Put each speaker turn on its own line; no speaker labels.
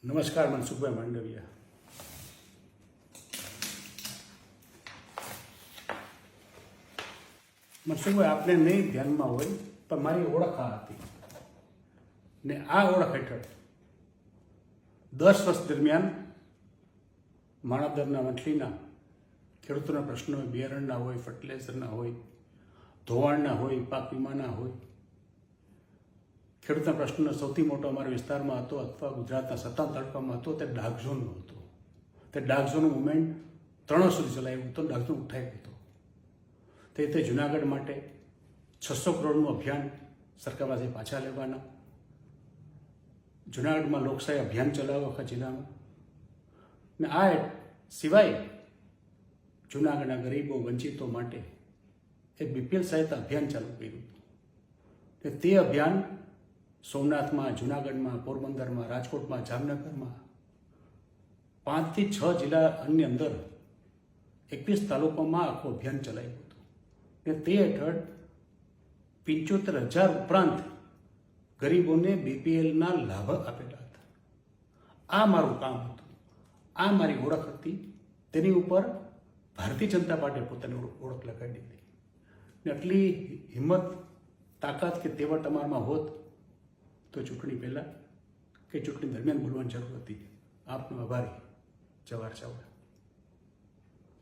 નમસ્કાર, મનસુખભાઈ માંડવિયા. મનસુખભાઈ, આપને નહીં ધ્યાનમાં હોય પણ મારી ઓળખ આ હતી ને આ ઓળખ હેઠળ 10 વર્ષ દરમિયાન માણાવદરના વંથલીના ખેડૂતોના પ્રશ્નો હોય, બિયારણના હોય, ફર્ટિલાઇઝરના હોય, ધોવાણના હોય, પાક વીમાના હોય, ખેડૂતના પ્રશ્નનો સૌથી મોટો અમારા વિસ્તારમાં હતો અથવા ગુજરાતના 57 તાલુકામાં હતો તે ડાર્ક ઝોનનો હતો. તે ડાર્ક ઝોનનું મુવમેન્ટ 3 વર્ષ સુધી ચલાવ્યું હતું. ડાર્ક ઝોન ઉઠાવ્યો હતો. તે જુનાગઢ માટે 600 કરોડનું અભિયાન સરકાર પાસે પાછા લેવાના, જુનાગઢમાં લોકશાહી અભિયાન ચલાવ્યો આખા જિલ્લામાં, ને આ સિવાય જુનાગઢના ગરીબો વંચિતો માટે એક બીપીએલ સહાયતા અભિયાન ચાલુ કર્યું હતું. તે અભિયાન સોમનાથમાં, જુનાગઢમાં, પોરબંદરમાં, રાજકોટમાં, જામનગરમાં 5 થી 6 જિલ્લાની અંદર 21 તાલુકામાં આખું અભિયાન ચલાવ્યું હતું. ને તે હેઠળ 75,000 ઉપરાંત ગરીબોને બીપીએલના લાભ આપેલા હતા. આ મારું કામ હતું, આ મારી ઓળખ હતી. તેની ઉપર ભારતીય જનતા પાર્ટીએ પોતાની ઓળખ લગાડી દીધી. ને આટલી હિંમત, તાકાત કે તેવડ તમારામાં હોત તો ચૂંટણી પહેલાં કે ચૂંટણી દરમિયાન બોલવાની જરૂર હતી. આપનો આભારી, જવાહર ચાવડા.